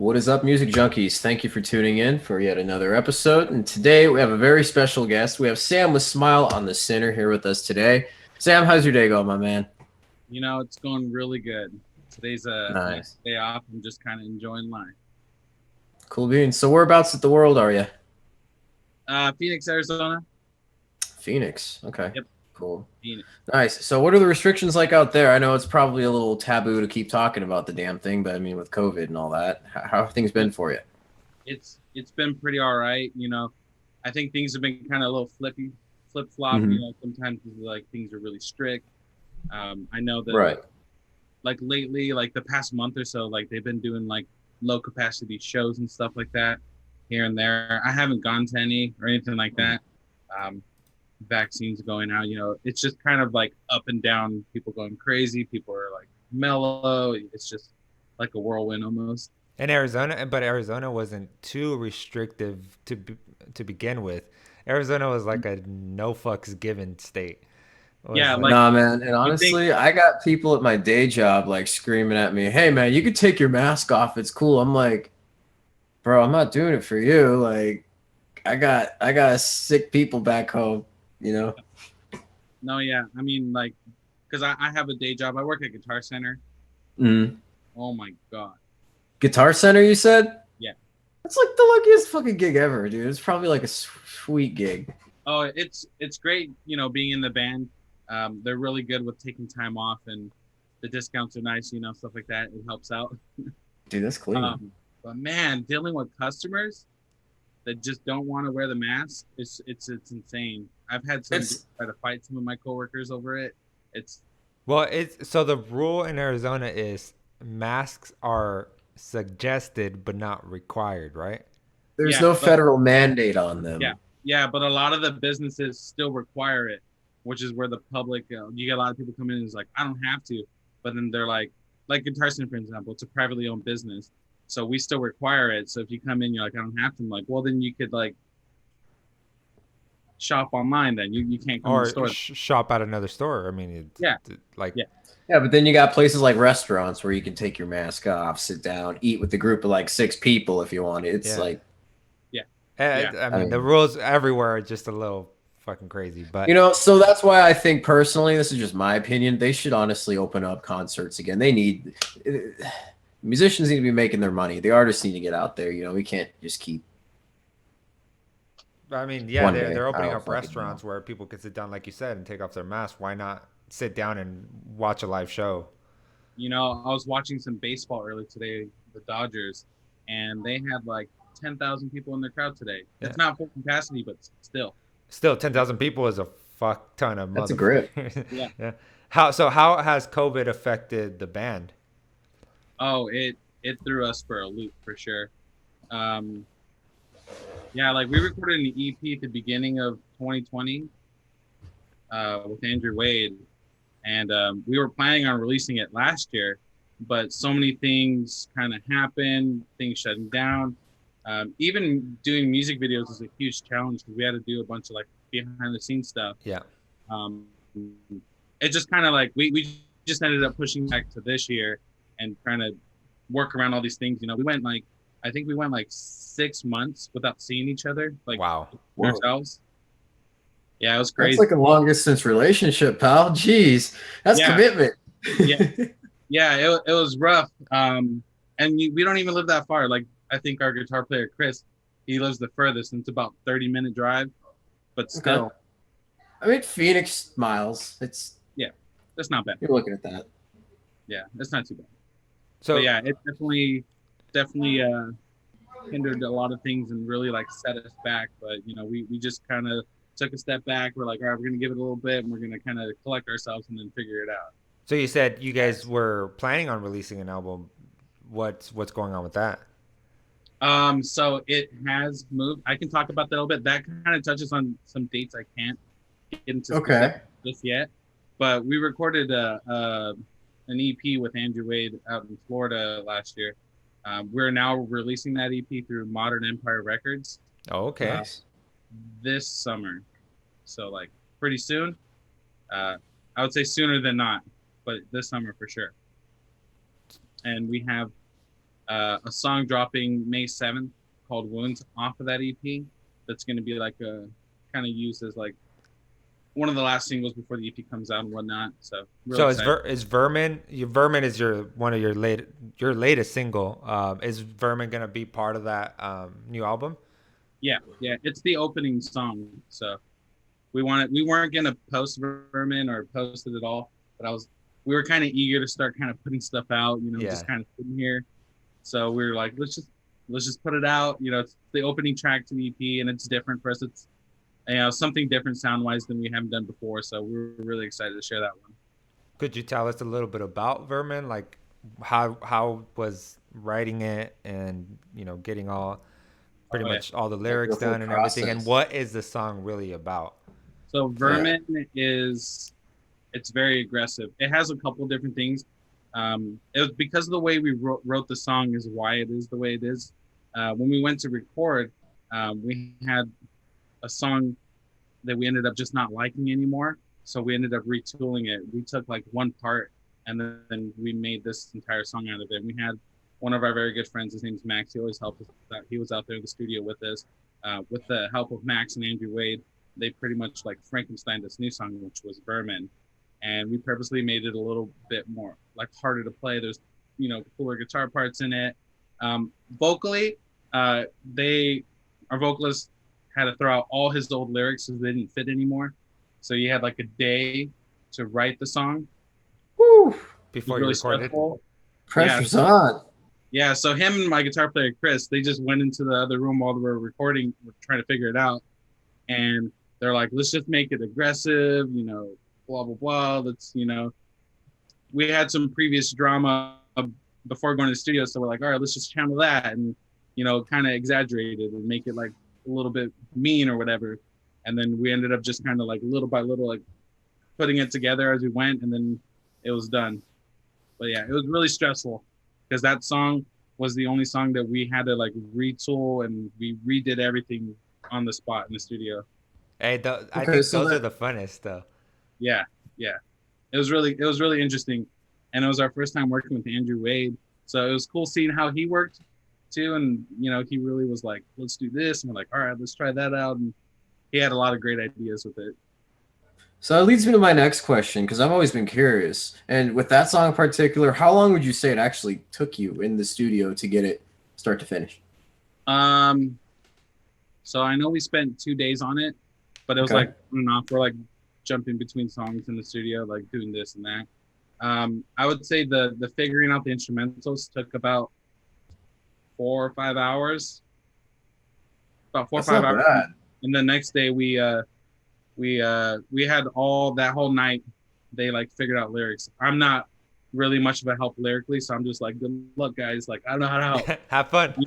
What is up, Music Junkies? Thank you for tuning in for yet another episode. And today we have a very special guest. We have Sam with Smile on the Center here with us today. Sam, how's your day going, my man? It's going really good. Today's a nice Nice. day off. I'm just kind of enjoying life. Cool beans. So whereabouts at the world are you? Phoenix, Arizona. Phoenix. Okay. Yep, Cool. Phoenix. Nice. So what are the restrictions like out there? I know it's probably a little taboo to keep talking about the damn thing, but I mean with COVID and all that, how have things been for you? It's been pretty all right. I think things have been kind of a little flip flop. Hmm. Sometimes like things are really strict. I know that Right. like lately, like the past month or so, like they've been doing like low capacity shows and stuff like that here and there. I haven't gone to any or anything like that. Um, Vaccines going out, it's just kind of like up and down, people going crazy, people are like mellow. It's just like a whirlwind almost. In Arizona, but Arizona wasn't too restrictive to begin with. Arizona was like a no fucks given state. It was Yeah, like, like Nah, man. And you think, honestly, I got people at my day job like screaming at me, "Hey, man, you could take your mask off. It's cool." I'm like, "Bro, I'm not doing it for you. Like, I got sick people back home, you know." no, yeah, I mean, like, because I have a day job, I work at Guitar Center. Mm. Oh my God. Guitar Center, you said? Yeah. That's like the luckiest fucking gig ever, dude. It's probably like a sweet gig. Oh, it's great, being in the band. They're really good with taking time off, and the discounts are nice, stuff like that. It helps out. Dude, that's clean. But man, dealing with customers that just don't want to wear the mask, it's insane. I've had some It's try to fight some of my coworkers over it. It's well, it's so the rule in Arizona is masks are suggested but not required, right? there's yeah, no but federal mandate on yeah, them. yeah, but a lot of the businesses still require it, which is where the public, you get a lot of people come in and it's like, I don't have to, but then they're like Guitar Center, for example, it's a privately owned business, so we still require it. So if you come in, you're like, I don't have to. I'm like, well, then you could like shop online. Then you can't come in the Or store. shop at another store. I mean, Yeah, like yeah, Yeah, but then you got places like restaurants where you can take your mask off, sit down, eat with a group of like six people if you want. It's yeah. like, yeah, yeah. I I mean, the mean, rules everywhere are just a little fucking crazy, but so that's why I think personally, this is just my opinion, they should honestly open up concerts again. Musicians need to be making their money. The artists need to get out there. We can't just keep I mean, yeah, one they're day. I opening don't up fucking know. restaurants where people can sit down, like you said, and take off their mask. Why not sit down and watch a live show? I was watching some baseball earlier today, the Dodgers, and they had like 10,000 people in their crowd today. Yeah. It's not full capacity, but still. Still, 10,000 people is a fuck ton of That's a grip. motherfuckers. Yeah. How has COVID affected the band? Oh, it threw us for a loop for sure. Um, yeah, like we recorded an EP at the beginning of 2020 with Andrew Wade, and we were planning on releasing it last year, but so many things kind of happened, things shutting down. Even doing music videos is a huge challenge because we had to do a bunch of like behind the scenes stuff. Yeah. Um, it just kind of like we just ended up pushing back to this year and trying to work around all these things. We went like I think we went like 6 months without seeing each other, like Wow. Whoa. ourselves. Yeah, it was That's crazy. like a long distance relationship, pal. Jeez. That's Yeah, commitment. yeah, yeah. It was rough. And we don't even live that far. Like I think our guitar player Chris, he lives the furthest, and it's about 30-minute drive. But Okay. still, I mean, Phoenix miles. yeah, that's not bad. You're looking at that. Yeah, it's not too bad. But So yeah, it definitely hindered a lot of things and really like set us back. But we just kind of took a step back. We're like, all right, we're gonna give it a little bit, and we're gonna kind of collect ourselves and then figure it out. so you said you guys were planning on releasing an album. What's going on with that? So it has moved. I can talk about that a little bit. That kind of touches on some dates I can't get into specifics Okay. just yet. But we recorded an EP with Andrew Wade out in Florida last year. We're now releasing that EP through Modern Empire Records Oh, okay. Nice. this summer. So like pretty soon. I would say sooner than not, but this summer for sure. And we have a song dropping May 7th called Wounds off of that EP. That's going to be like a kind of used as like one of the last singles before the EP comes out and whatnot. So real So excited. is Vermin? Vermin is your one of your latest single. Is Vermin gonna be part of that new album? Yeah, yeah, it's the opening song. So we weren't gonna post Vermin or post it at all, but we were kind of eager to start kind of putting stuff out, Yeah. just kind of sitting here. So we were like, let's just put it out. It's the opening track to the EP, and it's different for us. It's something different sound wise than we haven't done before. So we're really excited to share that one. Could you tell us a little bit about Vermin? Like how was writing it and getting all pretty Oh yeah. much all the Like lyrics the whole done and everything, and process. what is the song really about? So Yeah. Vermin is it's very aggressive. It has a couple different things. It was because of the way we wrote the song is why it is the way it is. When we went to record, we had a song that we ended up just not liking anymore. So we ended up retooling it. We took like one part and then we made this entire song out of it. And we had one of our very good friends, his name's Max. He always helped us out. He was out there in the studio with us. With the help of Max and Andrew Wade, they pretty much like Frankenstein this new song, which was Vermin. And we purposely made it a little bit more like harder to play. There's, cooler guitar parts in it. Vocally, our vocalist had to throw out all his old lyrics because they didn't fit anymore. So you had like a day to write the song. Woo! It was Before you really recorded? stressful. Pressure's on. Yeah, so him and my guitar player Chris, they just went into the other room while they were recording, trying to figure it out, and they're like, "Let's just make it aggressive, blah blah blah." We had some previous drama before going to the studio, so we're like, "All right, let's just channel that and kind of exaggerate it and make it like a little bit mean or whatever." And then we ended up just kind of like little by little, like putting it together as we went, and then it was done. But yeah, it was really stressful because that song was the only song that we had to like retool, and we redid everything on the spot in the studio. Hey, I Okay, think so those are that the funnest though. Yeah, yeah. It was really interesting, and it was our first time working with Andrew Wade, so it was cool seeing how he worked too. And he really was like, "Let's do this," and we're like, "All right, let's try that out." And he had a lot of great ideas with it. so that leads me to my next question because I've always been curious. And with that song in particular, how long would you say it actually took you in the studio to get it start to finish? Um, so I know we spent 2 days on it, but it was Okay. like on and off. We're like jumping between songs in the studio, like doing this and that. I would say the figuring out the instrumentals took about 4 or 5 hours. About four or That's five not hours. bad. And the next day we had all that whole night. They like figured out lyrics. I'm not really much of a help lyrically, so I'm just like, good luck, guys. Like I don't know how to help. Have fun. You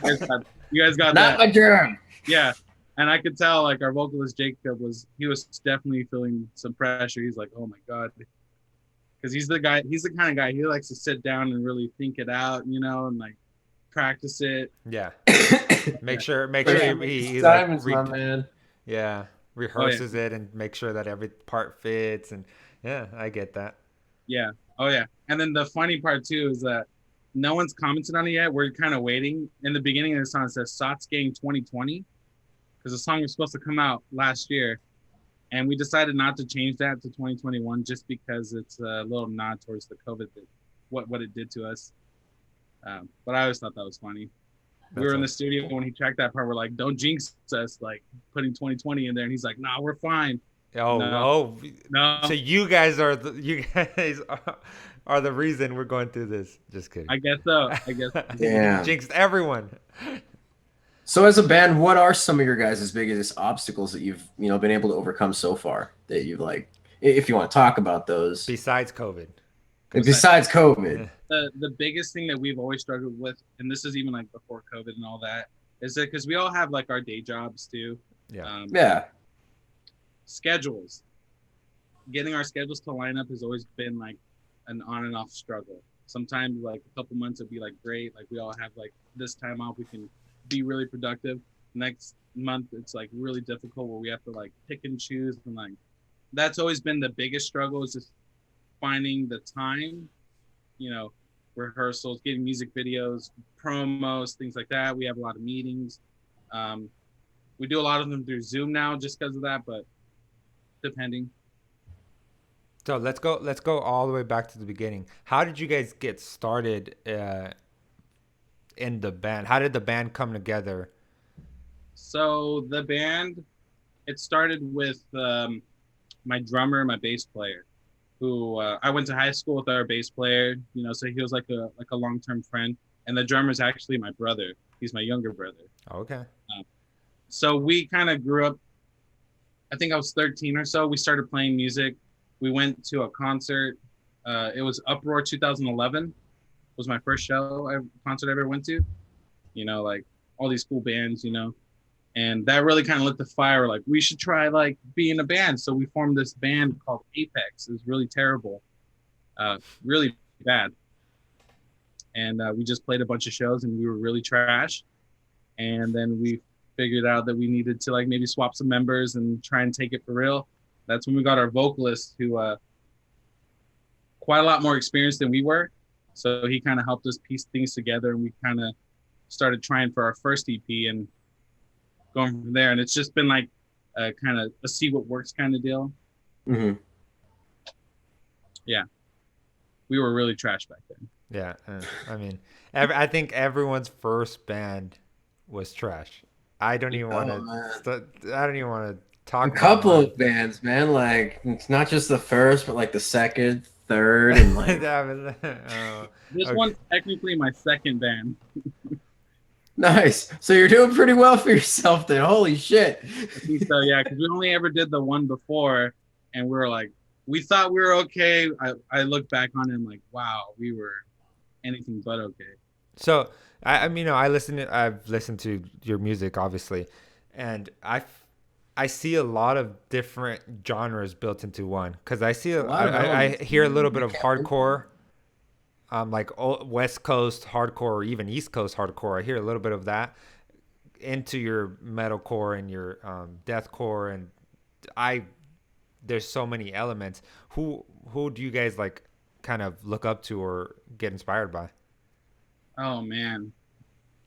guys got Not that. my germ. Yeah. And I could tell like our vocalist Jacob was definitely feeling some pressure. He's like, oh my God. Because he's the kind of guy he likes to sit down and really think it out, and like practice it. Yeah. Make sure Yeah, he like Diamonds, my man. yeah, rehearses it and make sure that every part fits, and yeah, I get that. Yeah. Oh yeah. And then the funny part too is that no one's commented on it yet. We're kind of waiting. In the beginning of the song, it says Sots Gang 2020 because the song was supposed to come out last year. And we decided not to change that to 2021 just because it's a little nod towards the COVID, what it did to us. But I always thought that was funny. We were in the studio when he tracked that part. We're like, don't jinx us, like putting 2020 in there. And he's like, nah, we're fine. Oh, No, no, so you guys are are the reason we're going through this. Just kidding. I guess so. I guess. Damn. Jinxed everyone. So as a band, what are some of your guys' biggest obstacles that you've been able to overcome so far that you've like, if you want to talk about those Besides COVID. besides COVID? The biggest thing that we've always struggled with, and this is even like before COVID and all that, is that because we all have like our day jobs too. Yeah. Yeah. Schedules. Getting our schedules to line up has always been like an on and off struggle. Sometimes like a couple months it'd be like great, like we all have like this time off, we can be really productive. Next month it's like really difficult where we have to like pick and choose, and like that's always been the biggest struggle is just finding the time, rehearsals, getting music videos, promos, things like that. We have a lot of meetings. We do a lot of them through Zoom now just because of that, but depending. So let's go all the way back to the beginning. How did you guys get started in the band? How did the band come together? So the band, it started with my drummer, my bass player, who I went to high school with our bass player. You know, so he was like a long term friend, and the drummer is actually my brother. He's my younger brother. Okay. So we kind of grew up. I think I was 13 or so. We started playing music. We went to a concert. It was Uproar 2011. Was my first concert I ever went to. You know, like all these cool bands. You know, and that really kind of lit the fire. Like we should try like being a band. So we formed this band called Apex. It was really terrible, really bad. And we just played a bunch of shows, and we were really trash. And then we figured out that we needed to like maybe swap some members and try and take it for real. That's when we got our vocalist, who quite a lot more experienced than we were. So he kind of helped us piece things together, and we kind of started trying for our first EP and going from there. And it's just been like kind of a see what works kind of deal. Mm-hmm. Yeah, we were really trash back then. Yeah, I mean, I think everyone's first band was trash. I don't even want to. I don't even want to talk. A couple of bands, man. Like it's not just the first, but like the second, third, and like. This one's technically my second band. Nice. So you're doing pretty well for yourself then. Holy shit. I think so, yeah, because we only ever did the one before, and we were like, we thought we were okay. I look back on it and I'm like, wow, we were anything but okay. So I mean, I've listened to your music obviously, and I see a lot of different genres built into one. Because I hear a little bit of hardcore, like West Coast hardcore or even East Coast hardcore. I hear a little bit of that into your metalcore and your deathcore, and there's so many elements. Who do you guys like kind of look up to or get inspired by? Oh man,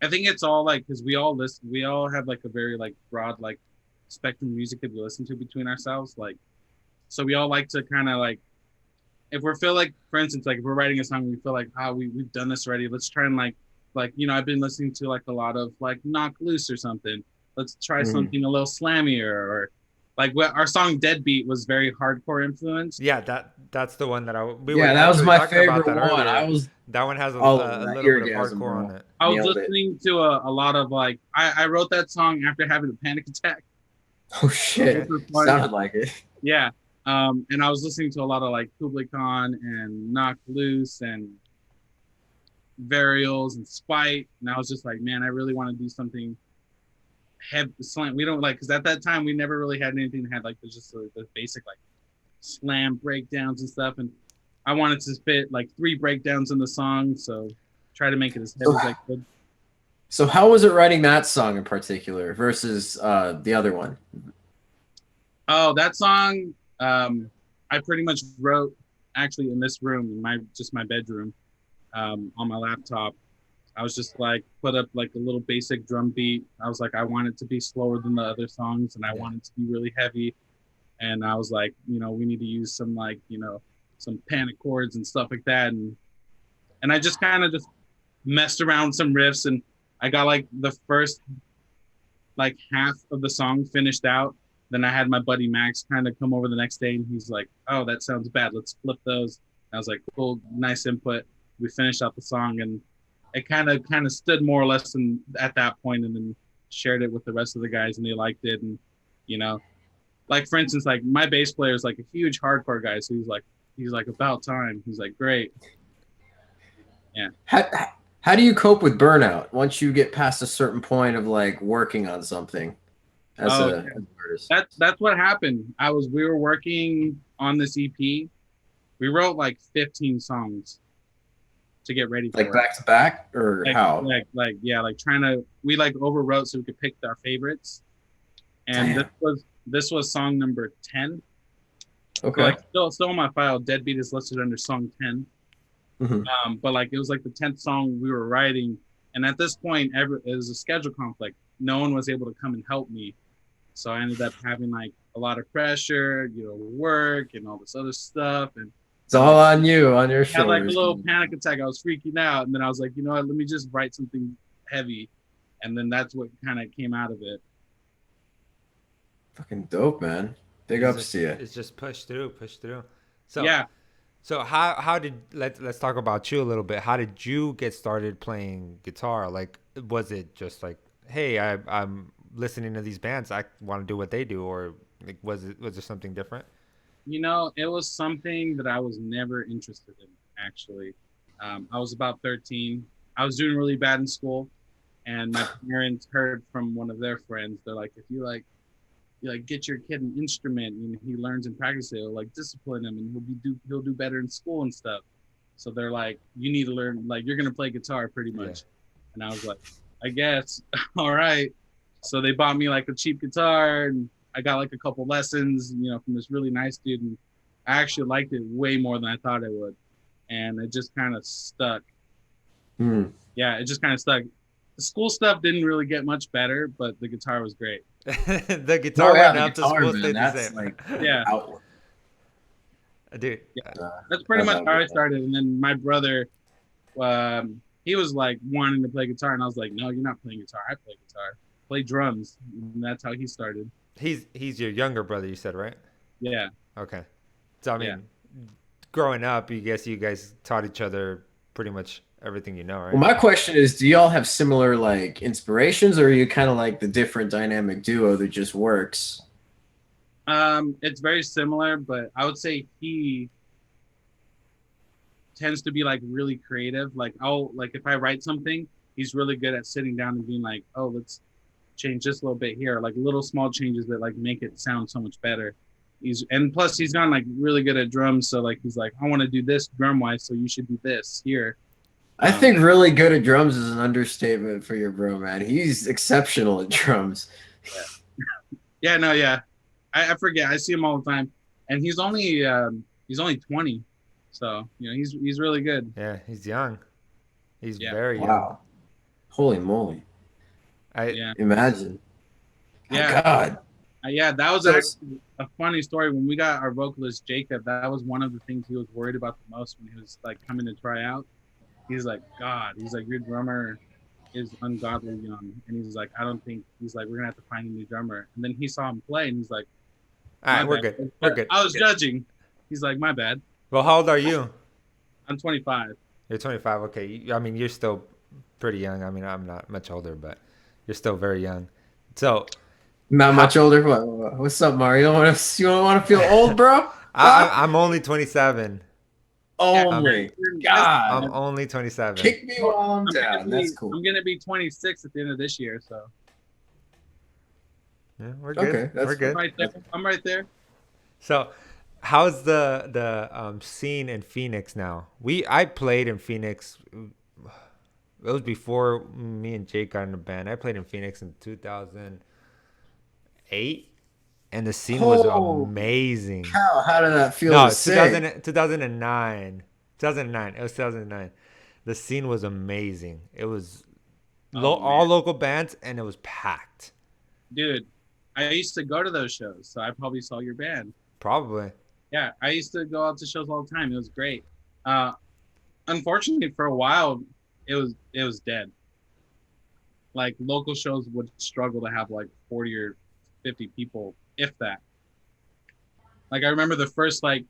I think it's all like because we all have like a very like broad like spectrum of music that we listen to between ourselves. Like, so we all like to kind of like, if we feel like, for instance, like if we're writing a song, we feel like, we've done this already. Let's try and like you know, I've been listening to like a lot of like Knock Loose or something. Let's try something a little slammier, or like our song Deadbeat was very hardcore influenced. Yeah, that's the one that that was my favorite one. That one has a little bit of hardcore on it. I was listening to a lot of like I wrote that song after having a panic attack. Oh shit! Sounded like it. Yeah, and I was listening to a lot of like Kublai Khan and Knock Loose and Varials and Spite, and I was just like, man, I really want to do something heavy slam. We don't like, because at that time we never really had anything that had like just the basic like slam breakdowns and stuff, and I wanted to fit like 3 breakdowns in the song, so try to make it as heavy as I could. So how was it writing that song in particular versus the other one? Oh, that song I pretty much wrote actually in this room, in my bedroom, on my laptop. I was just like put up like a little basic drum beat. I was like, I want it to be slower than the other songs, and I want it to be really heavy. And I was like, you know, we need to use some like, you know, some panic chords and stuff like that. And I just kind of just messed around with some riffs, and I got like the first like half of the song finished out. Then I had my buddy Max kind of come over the next day, and he's like, oh, that sounds bad. Let's flip those. I was like, cool, nice input. We finished out the song, and it kind of stood more or less at that point, and then shared it with the rest of the guys, and they liked it. And, you know, like for instance, like my bass player is like a huge hardcore guy. So he's like about time. He's like, great. Yeah. How do you cope with burnout once you get past a certain point of like working on something as an artist? That's what happened. We were working on this EP. We wrote like 15 songs to get ready for like back to back, or like, how? Like trying to, we like overwrote so we could pick our favorites. And this was song number 10. Okay. So, like still on my file, Deadbeat is listed under song 10. But like it was like the 10th song we were writing, and at this point, it was a schedule conflict. No one was able to come and help me, so I ended up having like a lot of pressure, work and all this other stuff, and It's all on you, on your I had like a shoulders. little panic attack. I was freaking out, and then I was like, you know what? Let me just write something heavy, and then that's what kind of came out of it. Fucking dope, man. Big ups to you. It's just push through. So Yeah. So how did let's talk about you a little bit. How did you get started playing guitar? Like, was it just like, hey, I'm listening to these bands, I want to do what they do, or like was there something different? It was something that I was never interested in, actually. I was about 13. I was doing really bad in school, and my parents heard from one of their friends. They're like, if you get your kid an instrument and he learns and practices, it'll like discipline him, and he'll do better in school and stuff. So they're like, you need to learn, like you're gonna play guitar pretty much. Yeah. And I was like, I guess. All right. So they bought me like a cheap guitar, and I got like a couple lessons, from this really nice dude, and I actually liked it way more than I thought I would. And it just kind of stuck. Yeah, it just kind of stuck. The school stuff didn't really get much better, but the guitar was great. The guitar went up, the school stayed the same. Like, yeah. Dude. Yeah. That's pretty much how I started. And then my brother, he was like wanting to play guitar, and I was like, no, you're not playing guitar. I play guitar. Play drums. And that's how he started. He's your younger brother, you said, right? Yeah. Okay. So I mean, growing up, you guys taught each other pretty much everything, right? Well, my question is, do y'all have similar like inspirations, or are you kind of like the different dynamic duo that just works? It's very similar, but I would say he tends to be like really creative. Like if I write something, he's really good at sitting down and being like, oh, let's change this a little bit here, like little small changes that like make it sound so much better. Plus he's gotten like really good at drums, so like he's like, I want to do this drum wise, so you should do this here. I think really good at drums is an understatement for your bro, man. He's exceptional at drums. Yeah. I forget. I see him all the time, and he's only 20, so he's really good. Yeah, he's young. He's very young. Wow, holy moly! Imagine. Yeah. Oh, God. That was actually a funny story. When we got our vocalist Jacob, that was one of the things he was worried about the most when he was like coming to try out. He's like, God, he's like, your drummer is ungodly young, and he's like, he's like, we're gonna have to find a new drummer. And then he saw him play, and he's like, all right, we're good. I was judging. He's like, my bad. Well, how old are you? I'm 25. You're 25. Okay. I mean, you're still pretty young. I mean, I'm not much older, but you're still very young. So, not much older. What's up, Mario? You don't want to feel old, bro? I'm only 27. Only. God. I'm only 27. Kick me while I'm down. That's cool. I'm gonna be 26 at the end of this year, so. Yeah, we're good. Okay, we're good. I'm right there. So, how's the scene in Phoenix now? I played in Phoenix. It was before me and Jake got in the band. I played in Phoenix in 2008, and the scene was amazing. How did that feel? No, 2009. 2009. It was 2009. The scene was amazing. It was all local bands, and it was packed. Dude, I used to go to those shows, so I probably saw your band. Probably. Yeah, I used to go out to shows all the time. It was great. Unfortunately, for a while, it was dead. Like local shows would struggle to have like 40 or 50 people, if that. Like I remember the first like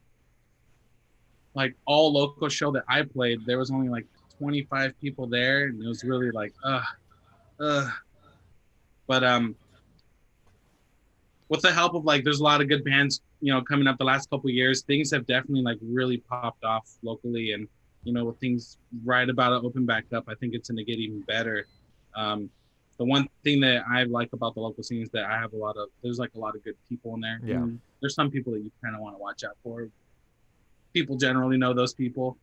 all local show that I played, there was only like 25 people there, and it was really like but with the help of like there's a lot of good bands coming up the last couple of years, things have definitely like really popped off locally, and with things right about to open back up, I think it's going to get even better. The one thing that I like about the local scene is that there's like a lot of good people in there. Yeah. There's some people that you kind of want to watch out for. People generally know those people.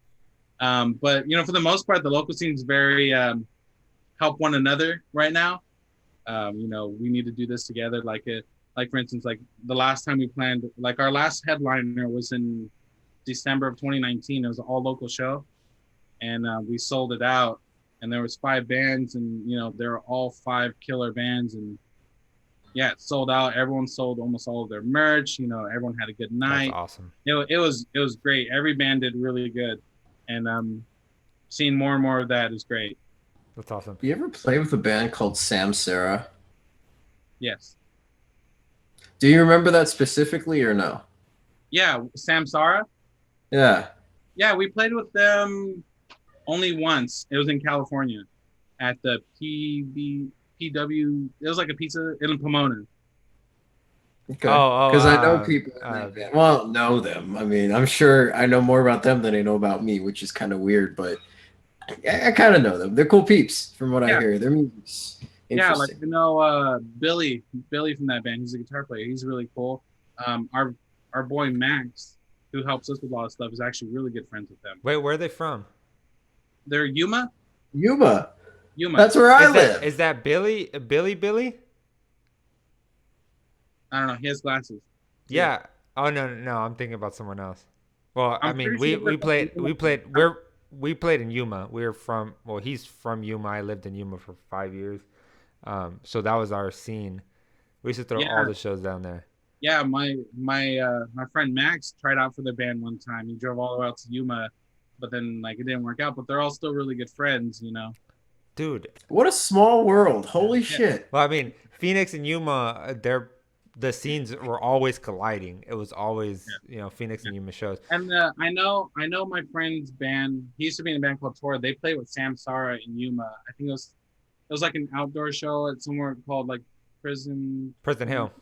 But for the most part, the local scene is very help one another right now. We need to do this together. Like for instance, like the last time we planned, like our last headliner was in December of 2019. It was an all local show. and we sold it out. And there was 5 bands, and they're all 5 killer bands, and yeah, it sold out. Everyone sold almost all of their merch. Everyone had a good That's night. awesome. It was great. Every band did really good, and seeing more and more of that is great. That's awesome. You ever play with a band called Sam Sarah? Yes. Do you remember that specifically or no? Yeah, Samsara. Yeah. Yeah, we played with them only once. It was in California at the PW. It was like a pizza in Pomona. Okay. Oh, Because I know people in that band. Well, I don't know them. I mean, I'm sure I know more about them than they know about me, which is kind of weird, but I kind of know them. They're cool peeps from what I Yeah. hear. Their music's Yeah, like interesting. Billy from that band. He's a guitar player. He's really cool. Our boy Max, who helps us with a lot of stuff, is actually really good friends with them. wait, where are they from? They're Yuma. Yuma. Yuma. That's where I Is live. that Billy? I don't know. He has glasses. Yeah. Oh no, I'm thinking about someone else. Well, I I'm mean, pretty sure we played in Yuma. He's from Yuma. I lived in Yuma for 5 years. So that was our scene. We used to throw all the shows down there. Yeah, my friend Max tried out for the band one time. He drove all the way out to Yuma, but then it didn't work out. But they're all still really good friends. Dude, What a small world. Holy shit. well, I mean, Phoenix and Yuma, the scenes were always colliding. It was always, Phoenix and Yuma shows. And I know my friend's band. He used to be in a band called Tor. They played with Samsara in Yuma. I think it was like an outdoor show at somewhere called like Prison Hill.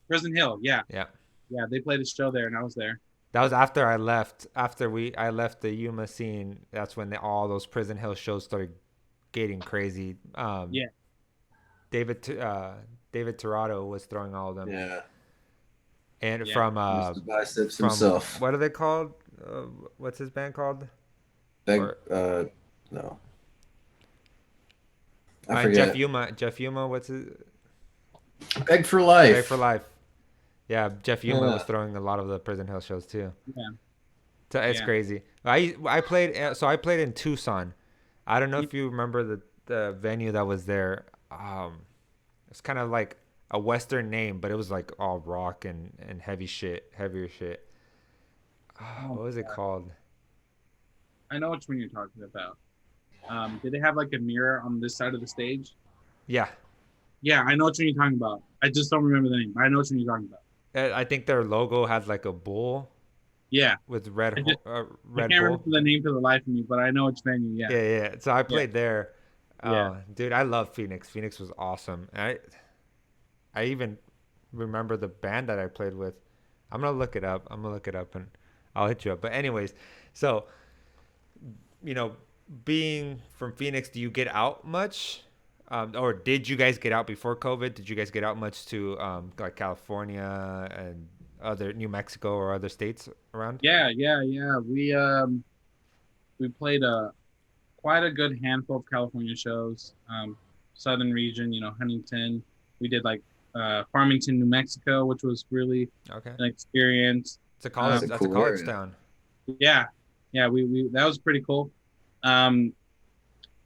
Prison Hill. Yeah. Yeah. Yeah, they played a show there, and I was there. That was after I left. I left the Yuma scene. That's when all those Prison Hill shows started getting crazy. Yeah. David Torado was throwing all of them. Yeah. And Yeah. from Mr. Biceps from himself. what are they called? What's his band called? No. I forget. Jeff Yuma. What's his? Beg for Life. Beg for Life. Yeah, Jeff Yuma was throwing a lot of the Prison Hill shows too. Yeah. So it's crazy. I played in Tucson. I don't know if you remember the venue that was there. It's kind of like a Western name, but it was like all rock and heavier shit. What was it called? I know which one you're talking about. Did they have like a mirror on this side of the stage? Yeah. Yeah, I know which one you're talking about. I just don't remember the name. I know which one you're talking about. I think their logo had like a bull. Yeah. With red I red can't bull. remember the name for the life of me, but I know which venue. Yeah. Yeah. So I played there. Yeah. Dude, I love Phoenix. Phoenix was awesome. And I even remember the band that I played with. I'm gonna look it up and I'll hit you up. But anyways, so being from Phoenix, do you get out much? Or did you guys get out before COVID? Did you guys get out much to like California and other New Mexico or other states around? Yeah. We played quite a good handful of California shows. Southern region, Huntington. We did like Farmington, New Mexico, which was really an experience. It's a college. That's a college town. Yeah. We that was pretty cool.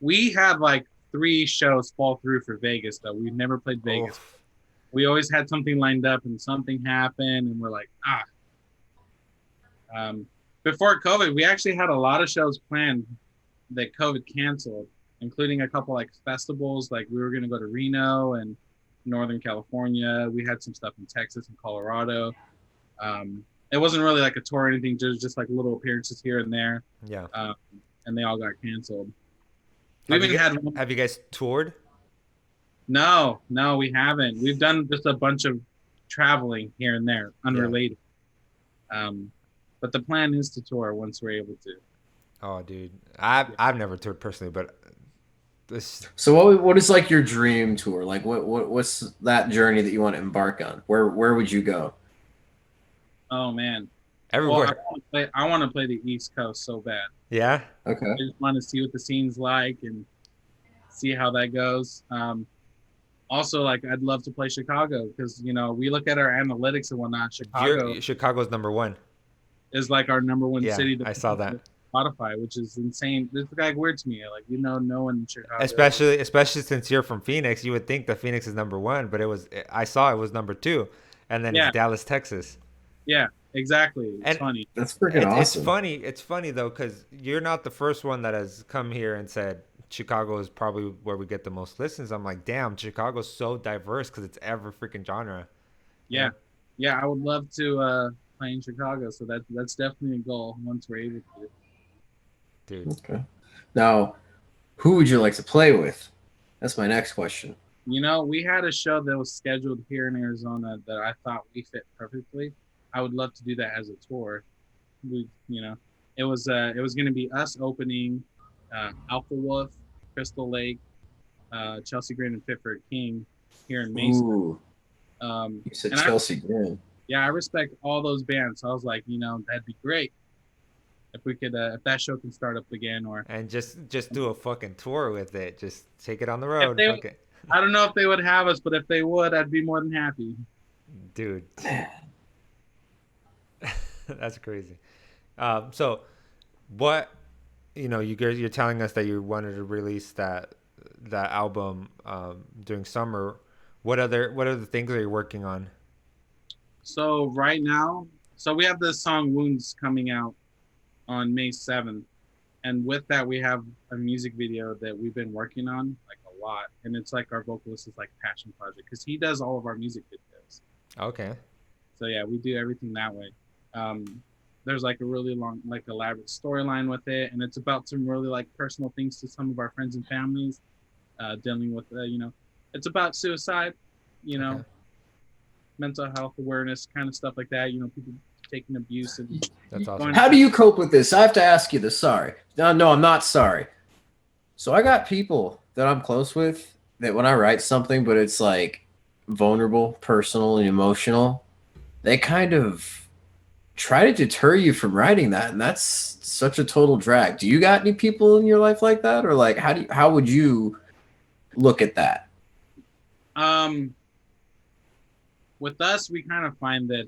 We had like 3 shows fall through for Vegas though. We've never played Vegas. We always had something lined up and something happened and we're like, before COVID, we actually had a lot of shows planned that COVID canceled, including a couple like festivals. Like we were going to go to Reno and Northern California. We had some stuff in Texas and Colorado. It wasn't really like a tour or anything, just like little appearances here and there. Yeah. And they all got canceled. Have you guys toured? No, we haven't. We've done just a bunch of traveling here and there, unrelated. But the plan is to tour once we're able to. Oh, dude, I've never toured personally, but this. So what is like your dream tour? Like what's that journey that you want to embark on? Where would you go? Oh man, everywhere. Well, I want to play the East Coast so bad. Yeah. Okay. I just want to see what the scene's like and see how that goes. Also, like I'd love to play Chicago because we look at our analytics and whatnot. Chicago's number 1. is like our number 1 city. I saw that. Spotify, which is insane. This is like weird to me. Like, no one in Chicago. Especially since you're from Phoenix, you would think that Phoenix is number one, but I saw it was number two, and then Yeah, it's Dallas, Texas. yeah, exactly. It's And funny. That's freaking it's awesome. funny. It's funny though, because you're not the first one that has come here and said Chicago is probably where we get the most listens. I'm like, damn, Chicago's so diverse because it's every freaking genre. Yeah, yeah. I would love to play in Chicago, so that's definitely a goal once we're able to. Dude. Okay. Now, who would you like to play with? That's my next question. We had a show that was scheduled here in Arizona that I thought we fit perfectly. I would love to do that as a tour. It was going to be us opening, Alpha Wolf, Crystal Lake, Chelsea Green, and Fit for a King here in Mesa. Ooh, you said Chelsea Green. Yeah, I respect all those bands. So I was like, that'd be great if we could, if that show can start up again, and just do a fucking tour with it. Just take it on the road. I don't know if they would have us, but if they would, I'd be more than happy. Dude, that's crazy. So, what you guys, you're telling us that you wanted to release that album during summer. What other things are you working on? So right now, we have the song "Wounds" coming out on May 7th, and with that we have a music video that we've been working on like a lot, and it's like our vocalist is like passion project because he does all of our music videos. Okay. So yeah, we do everything that way. There's like a really long, like elaborate storyline with it, and it's about some really like personal things to some of our friends and families, dealing with it's about suicide, Okay. mental health awareness, kind of stuff like that. People taking abuse and That's awesome. How do you cope with this? I have to ask you this. Sorry. No, I'm not sorry. So I got people that I'm close with that when I write something, but it's like vulnerable, personal, and emotional, they kind of try to deter you from writing that, and that's such a total drag. Do you got any people in your life like that, or like how would you look at that? With us, we kind of find that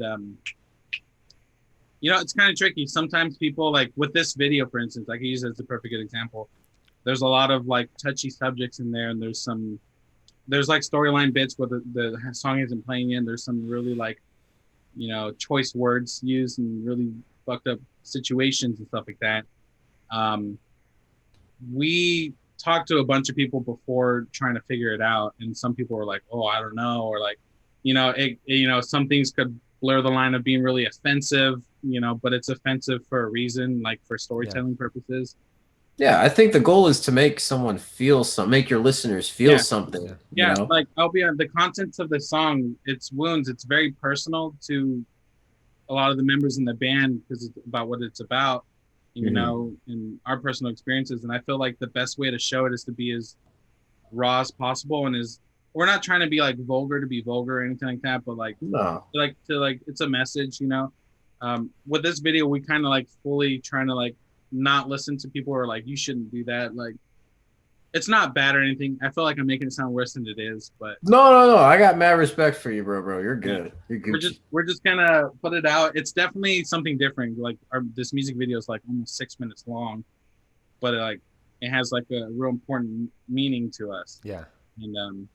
it's kind of tricky. Sometimes people, like with this video, for instance, I can use it as a perfect good example. There's a lot of like touchy subjects in there, and there's like storyline bits where the song isn't playing in. There's some really like, choice words used and really fucked up situations and stuff like that. We talked to a bunch of people before trying to figure it out, and some people were like, "Oh, I don't know," or like, some things could blur the line of being really offensive, but it's offensive for a reason, like for storytelling purposes. Yeah, I think the goal is to make someone feel make your listeners feel something. Yeah, like I'll be on the contents of the song. It's Wounds. It's very personal to a lot of the members in the band because it's about what it's about, and our personal experiences. And I feel like the best way to show it is to be as raw as possible, and we're not trying to be like vulgar to be vulgar or anything like that, but like it's a message, with this video, we kind of like fully trying to like not listen to people who are like, you shouldn't do that. Like, it's not bad or anything. I feel like I'm making it sound worse than it is, but no. I got mad respect for you, bro. You're good. You're good. We're just gonna put it out. It's definitely something different. Like this music video is like almost 6 minutes long, but it has like a real important meaning to us. Yeah. And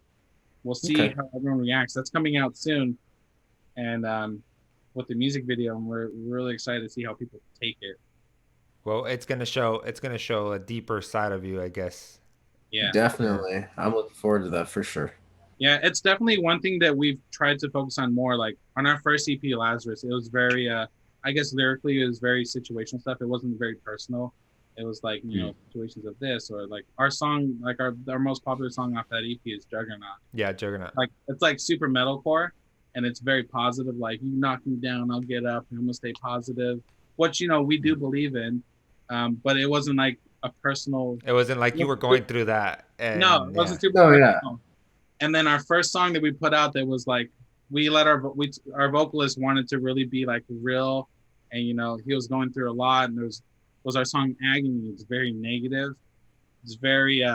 we'll see how everyone reacts. That's coming out soon, and with the music video, and we're really excited to see how people take it. Well, it's gonna show a deeper side of you, I guess. Yeah, definitely. I'm looking forward to that for sure. Yeah, it's definitely one thing that we've tried to focus on more. Like on our first EP, Lazarus, it was very, I guess lyrically, it was very situational stuff. It wasn't very personal. It was like, situations of this, or like our song, like our most popular song off that EP is Juggernaut. Yeah, Juggernaut. Like it's like super metalcore, and it's very positive. Like, you knock me down, I'll get up, and I'm gonna stay positive. Which we do believe in, but it wasn't like a personal. It wasn't like you were going through that. No, it wasn't super. Oh yeah. And then our first song that we put out, that was like, we let our vocalist wanted to really be like real, and he was going through a lot, and was our song Agony. It's very negative. It's very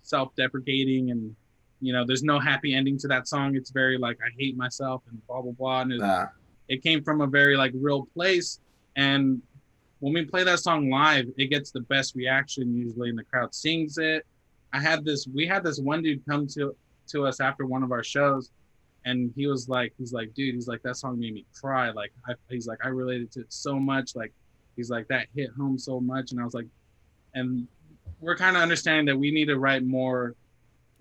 self-deprecating, and there's no happy ending to that song. It's very like, I hate myself and blah blah blah, and it came from a very like real place. And when we play that song live, it gets the best reaction usually, and the crowd sings it. We had this one dude come to us after one of our shows, and he's like, dude, he's like, that song made me cry. Like, he's like, I related to it so much. Like, he's like, that hit home so much. And I was like, and we're kind of understanding that we need to write more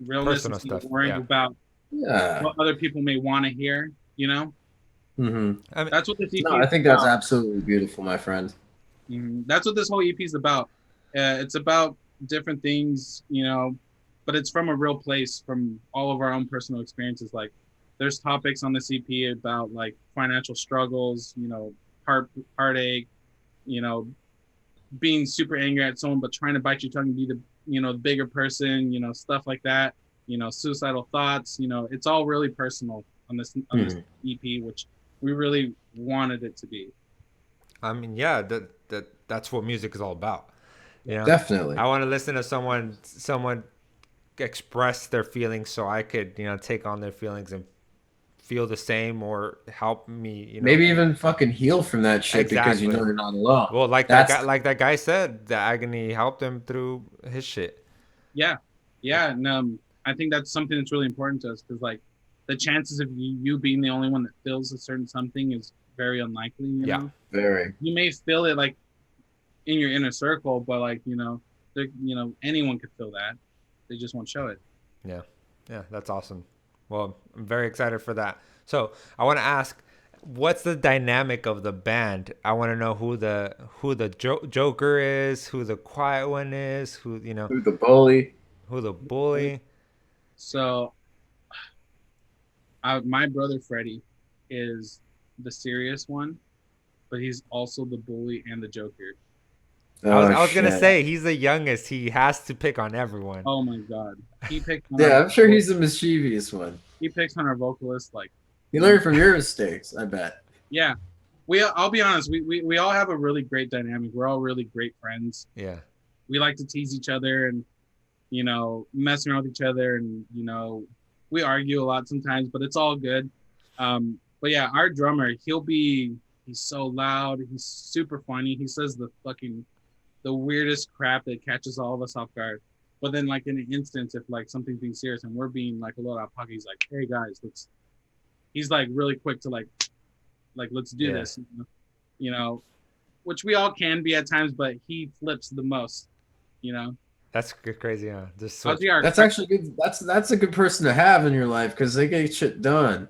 realness Personal instead of stuff. worrying Yeah. about what other people may want to hear, you know? Mm-hmm. I mean, That's what this EP No, I think that's absolutely beautiful, my friend. That's what this whole EP is about. It's about different things, you know, but it's from a real place, from all of our own personal experiences. Like, there's topics on this EP about like financial struggles, you know, heartache, you know, being super angry at someone but trying to bite your tongue and be the, you know, the bigger person, you know, stuff like that. You know, suicidal thoughts. You know, it's all really personal on this EP, which we really wanted it to be. I mean, yeah, that's what music is all about. You know, Definitely. I want to listen to someone express their feelings, so I could, you know, take on their feelings and feel the same, or help me, you know, maybe even fucking heal from that shit because you Exactly. know you're not alone. Well, like That's that guy said, the agony helped him through his shit. Yeah, and I think that's something that's really important to us, because like the chances of you being the only one that feels a certain something is very unlikely. You know? very. You may feel it like in your inner circle, but like, you know, anyone could feel that. They just won't show it. Yeah, that's awesome. Well, I'm very excited for that. So I want to ask, what's the dynamic of the band? I want to know who the Joker is, who the quiet one is, who, you know, Who the bully? who the bully. So, my brother Freddie is the serious one, but he's also the bully and the Joker. I was gonna say, he's the youngest. He has to pick on everyone. Oh my god, he picked. I'm sure he's the mischievous one. He picks on our vocalist like. He learned from your mistakes, I bet. Yeah, I'll be honest. We all have a really great dynamic. We're all really great friends. Yeah. We like to tease each other and, you know, mess around with each other, and, you know, we argue a lot sometimes, but it's all good. But yeah, our drummer, he's so loud. He's super funny. He says the weirdest crap that catches all of us off guard. But then, like, in an instance, if like something's being serious and we're being like a little out of pocket, he's like, "Hey guys, he's like really quick to like let's do this," you know, which we all can be at times, but he flips the most, you know. That's crazy, huh? That's actually good. That's a good person to have in your life, because they get shit done.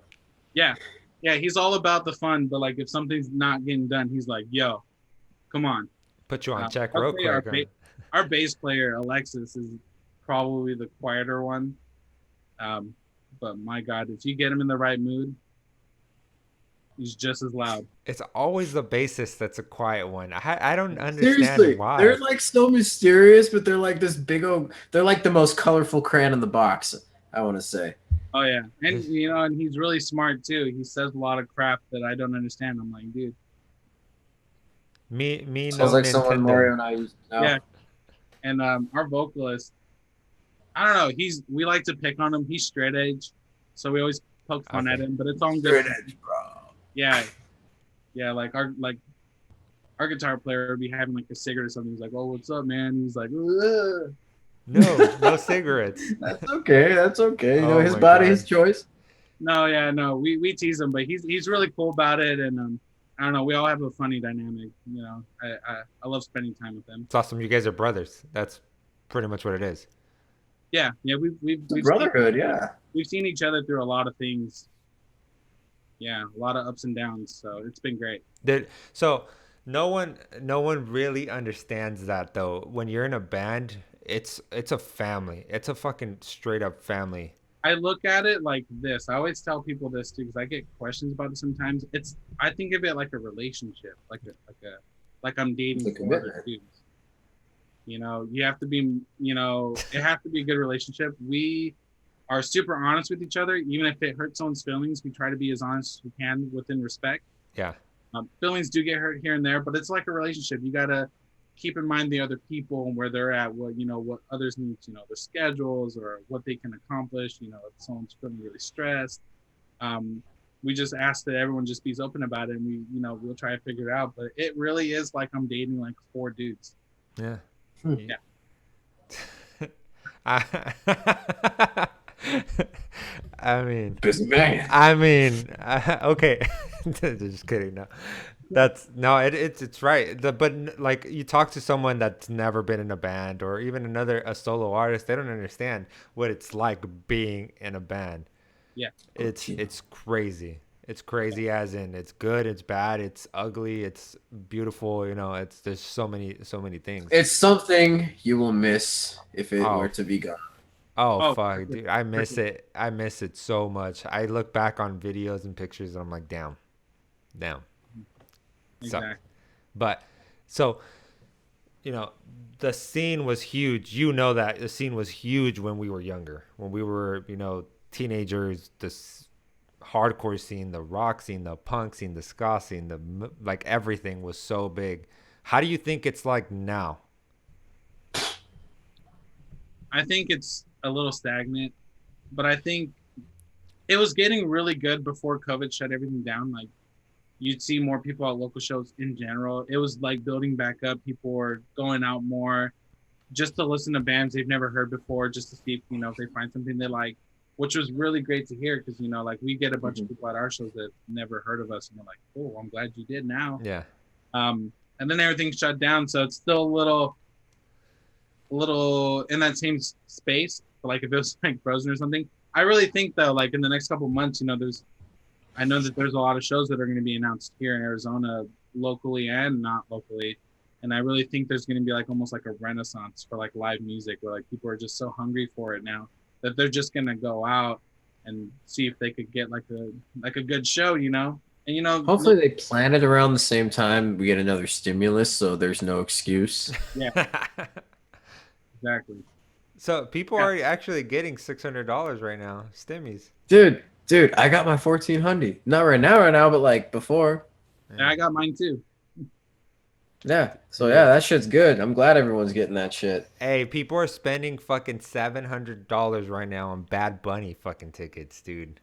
Yeah, he's all about the fun, but like if something's not getting done, he's like, "Yo, come on." Put you on check real quick. Our bass player, Alexis, is probably the quieter one. But my God, if you get him in the right mood, he's just as loud. It's always the bassist that's a quiet one. I don't understand Seriously, why. they're like so mysterious, but they're like this big old. They're like the most colorful crayon in the box, I want to say. Oh yeah, and you know, and he's really smart too. He says a lot of crap that I don't understand. I'm like, dude. Me Sounds like someone Mario and I used to know. Yeah, and our vocalist, I don't know. We like to pick on him. He's straight edge, so we always poke fun at him. But it's all good. Straight edge, bro. Yeah. Like our guitar player would be having like a cigarette or something. He's like, "Oh, what's up, man?" He's like, "Ugh." No cigarettes. That's okay. You know, his my body, God. his choice. No. We tease him, but he's really cool about it, and I don't know. We all have a funny dynamic. You know, I love spending time with them. It's awesome. You guys are brothers. That's pretty much what it is. Yeah. We've Brotherhood, we've seen each other through a lot of things. Yeah, a lot of ups and downs. So it's been great. So no one really understands that though. When you're in a band, it's a family. It's a fucking straight up family. I look at it like this. I always tell people this too, because I get questions about it sometimes. I think of it like a relationship, like I'm dating four other dudes. You know, you have to be, you know, it has to be a good relationship. We are super honest with each other, even if it hurts someone's feelings. We try to be as honest as we can within respect. Yeah. Feelings do get hurt here and there, but it's like a relationship. You gotta keep in mind the other people and where they're at, what others need, you know, their schedules or what they can accomplish, you know, if someone's feeling really stressed. we just ask that everyone just be open about it, and we'll try to figure it out. But it really is like I'm dating like 4 dudes. Yeah. Yeah. I, I mean, man. okay. Just kidding. No, that's no. It's right. But like you talk to someone that's never been in a band, or even a solo artist, they don't understand what it's like being in a band. Yeah. It's crazy. It's crazy as in it's good, it's bad, it's ugly, it's beautiful. It's there's so many things. It's something you will miss if it were Oh, to be gone. oh Oh, fuck, dude, I miss it. I miss it so much. I look back on videos and pictures and I'm like, damn, suck. exactly. But so the scene was huge. That the scene was huge when we were younger, when we were teenagers. This hardcore scene, the rock scene, the punk scene, the ska scene, like everything was so big. How do you think it's like now? I think it's a little stagnant, but I think it was getting really good before COVID shut everything down. Like you'd see more people at local shows in general. It was like building back up. People were going out more just to listen to bands they've never heard before, just to see if they find something they like, which was really great to hear because like we get a bunch of people at our shows that never heard of us and they're like, oh, I'm glad you did now. Yeah. And then everything shut down, so it's still a little in that same space. But like if it was like frozen or something, I really think though, like in the next couple of months, I know that there's a lot of shows that are going to be announced here in Arizona, locally and not locally. And I really think there's going to be like almost like a renaissance for like live music where like people are just so hungry for it now that they're just going to go out and see if they could get like a good show, And Hopefully they plan it around the same time we get another stimulus, so there's no excuse. Yeah, exactly. So people are actually getting $600 right now, stimmies. Dude, I got my 1400. Not right now, but like before. Yeah, I got mine too. Yeah. So yeah, that shit's good. I'm glad everyone's getting that shit. Hey, people are spending fucking $700 right now on Bad Bunny fucking tickets, dude.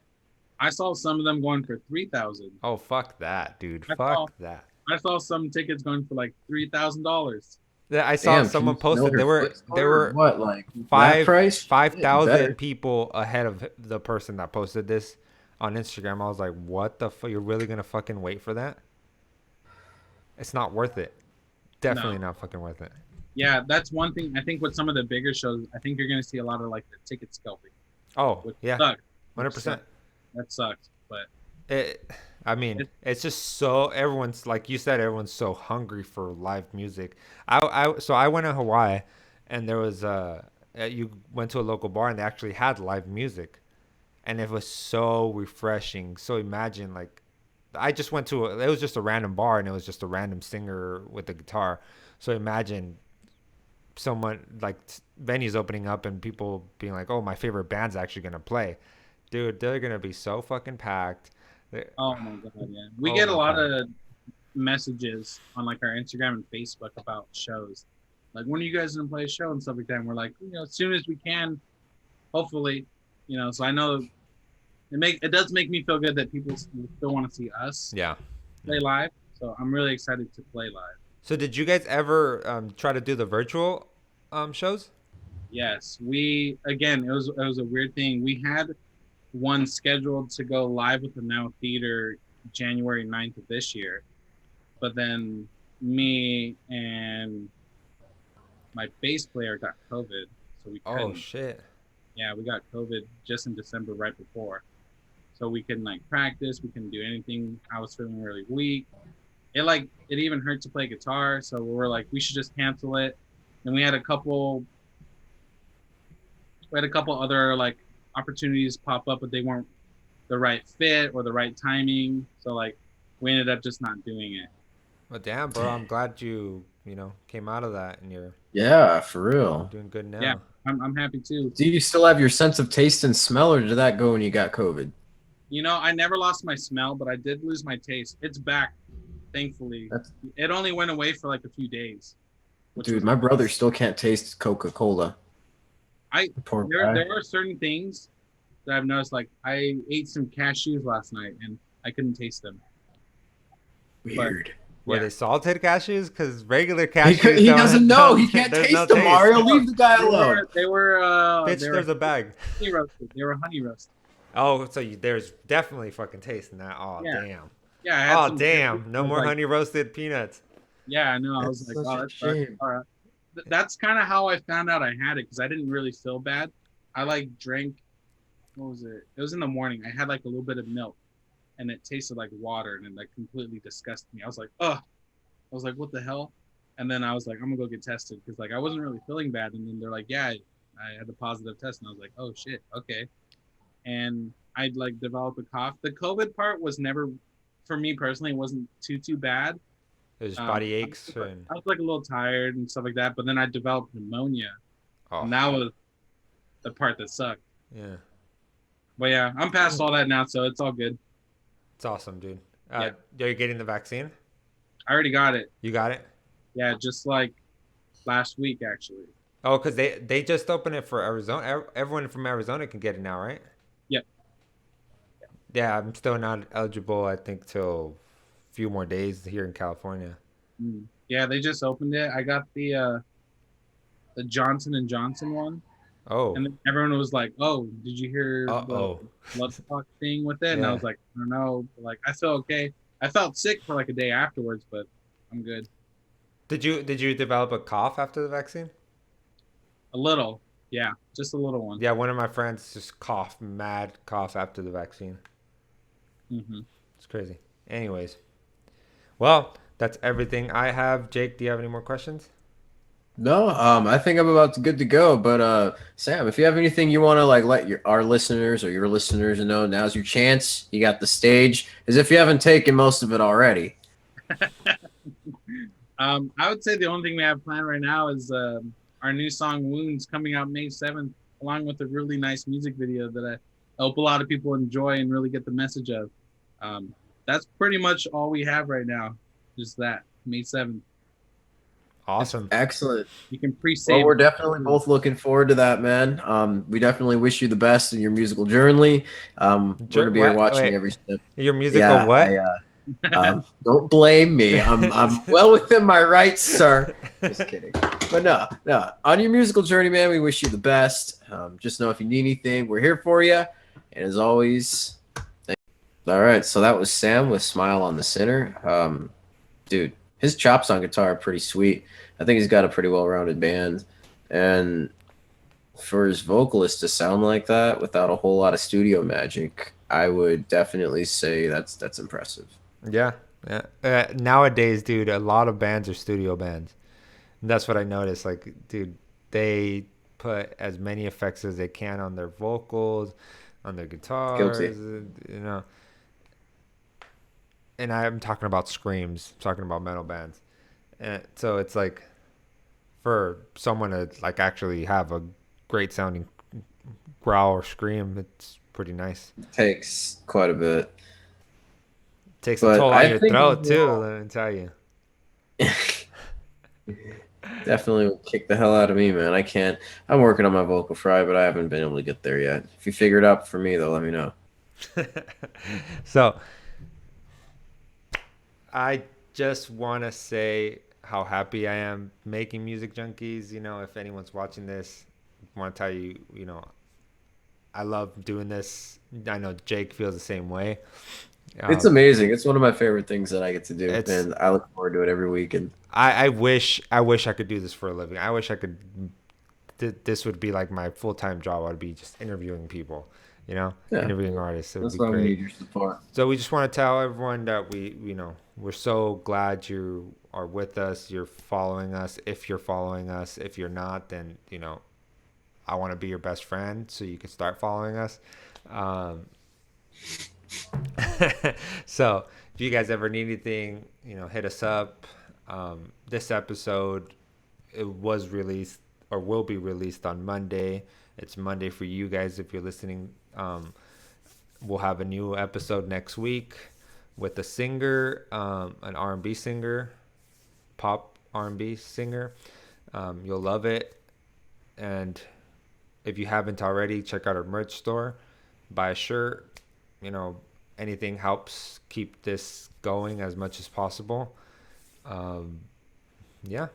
I saw some of them going for 3,000. Oh, fuck that, dude. That. I saw some tickets going for like $3,000. Yeah, I saw someone posted there were what, like 5,000 people ahead of the person that posted this on Instagram. I was like, what the fuck? You're really gonna fucking wait for that? It's not worth it. Definitely not fucking worth it. Yeah, that's one thing. I think with some of the bigger shows, I think you're gonna see a lot of like the ticket scalping. Oh, yeah, sucks. 100%. That sucks, but it's just so everyone's like you said, everyone's so hungry for live music. I went to Hawaii, and there was you went to a local bar and they actually had live music, and it was so refreshing. So imagine like I just went to it was just a random bar and it was just a random singer with a guitar. So imagine someone like venues opening up and people being like, oh, my favorite band's actually gonna play. Dude, they're gonna be so fucking packed. Oh my god, yeah. We get a lot of messages on like our Instagram and Facebook about shows. Like, when are you guys gonna play a show and stuff like that? And we're like, as soon as we can, hopefully, So I know it does make me feel good that people still want to see us. Yeah. Play live. So I'm really excited to play live. So did you guys ever try to do the virtual shows? Yes, it was a weird thing. We had one scheduled to go live with the Now Theater January 9th of this year. But then me and my bass player got COVID. So we couldn't. Oh, shit. Yeah, we got COVID just in December right before. So we couldn't like practice. We couldn't do anything. I was feeling really weak. It even hurt to play guitar. So we were like, we should just cancel it. And we had a couple other like opportunities pop up, but they weren't the right fit or the right timing. So like we ended up just not doing it. Well, damn, bro, I'm glad you came out of that and you're for real doing good now. Yeah, I'm happy too. Do you still have your sense of taste and smell, or did that go when you got COVID? I never lost my smell, but I did lose my taste. It's back, thankfully. It only went away for like a few days. Dude, my brother still can't taste Coca-Cola. There are certain things that I've noticed. Like I ate some cashews last night and I couldn't taste them. But Weird. Were yeah, they salted cashews? Because regular He cashews he doesn't know. He can't there's no taste them, taste. Mario. Leave the guy they alone. were they were Bitch, they were there's a bag. honey roasted. They were honey roasted. Oh, so there's definitely fucking taste in that. Oh, Yeah, damn. yeah. I had Oh, some cashews. damn. I No was more like, honey roasted peanuts. yeah, I know. I was That's like, such oh, a that sucks. shame. All right. That's kind of how I found out I had it because I didn't really feel bad. I like drank. What was it? It was in the morning. I had like a little bit of milk, and it tasted like water, and it like completely disgusted me. I was like, ugh. I was like, what the hell? And then I was like, I'm gonna go get tested because like I wasn't really feeling bad. And then they're like, yeah, I had a positive test, and I was like, oh shit, okay. And I'd like developed a cough. The COVID part was never, for me personally, it wasn't too bad. There's body I was, aches. And, I was like a little tired and stuff like that. But then I developed pneumonia, oh, and that was the part that sucked. yeah. But yeah, I'm past all that now, so it's all good. It's awesome, dude. Yeah, Are you getting the vaccine? I already got it. You got it? Yeah, just like last week actually. Oh, because they just opened it for Arizona. Everyone from Arizona can get it now, right? Yep. Yeah, I'm still not eligible, I think, till a few more days here in California. Yeah, they just opened it. I got the Johnson and Johnson one, Oh. and then everyone was like, "Oh, did you hear the Uh-oh. blood clot thing with it?" And I Yeah. was like, "I don't know." But, like, I felt okay. I felt sick for like a day afterwards, but I'm good. Did you develop a cough after the vaccine? A little, yeah, just a little one. Yeah, one of my friends just coughed, mad cough after the vaccine. hmm It's crazy. Anyways, well, that's everything I have. Jake, do you have any more questions? No, I think I'm about to good to go. But Sam, if you have anything you want to like let our listeners or your listeners know, now's your chance. You got the stage, as if you haven't taken most of it already. I would say the only thing we have planned right now is our new song "Wounds" coming out May 7th, along with a really nice music video that I hope a lot of people enjoy and really get the message of. That's pretty much all we have right now. Just that May 7th. Awesome. Excellent. You can pre-save. Well, we're definitely both looking forward to that, man. We definitely wish you the best in your musical journey. We're gonna be here watching Wait, every step. your musical Yeah, what? don't blame me. I'm well within my rights, sir. Just kidding. But no. On your musical journey, man, we wish you the best. Just know if you need anything, we're here for you. And as always, all right. So that was Sam with "Smile on the Center." Dude, his chops on guitar are pretty sweet. I think he's got a pretty well-rounded band, and for his vocalist to sound like that without a whole lot of studio magic, I would definitely say that's impressive. Yeah. Yeah. Nowadays, dude, a lot of bands are studio bands. And that's what I noticed. Like, dude, they put as many effects as they can on their vocals, on their guitars, Guilty. you know. And I'm talking about screams, talking about metal bands. And so it's like for someone to like actually have a great sounding growl or scream, it's pretty nice. Takes quite a bit. Takes a But toll on I your think throat too, overall- let me tell you. Definitely would kick the hell out of me, man. I can't. I'm working on my vocal fry, but I haven't been able to get there yet. If you figure it out for me, though, let me know. So I just want to say how happy I am making Music Junkies. You know, if anyone's watching this, I want to tell you, you know, I love doing this. I know Jake feels the same way. It's amazing. It's one of my favorite things that I get to do, It's and I look forward to it every week. And I wish I could do this for a living. I wish I could. This would be like my full time job. I'd be just interviewing people, you know, yeah, interviewing artists. It would that's be why we great. need your support. So we just want to tell everyone that we're so glad you are with us. You're following us. If you're following us, if you're not, then I want to be your best friend, so you can start following us. So if you guys ever need anything, hit us up. This episode, it was released or will be released on Monday. It's Monday for you guys if you're listening. We'll have a new episode next week with a singer, an R&B singer, pop R&B singer. You'll love it. And if you haven't already, check out our merch store. buy a shirt. You know, anything helps keep this going as much as possible. Um, yeah.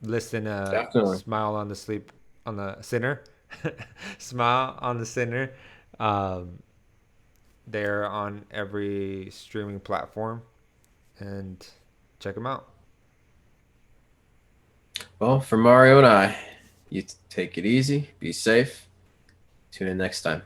Listen, Definitely. smile on the sleep on the sinner, smile on the sinner. Um, they're on every streaming platform, and check them out. Well, for Mario and I, you take it easy, be safe. Tune in next time.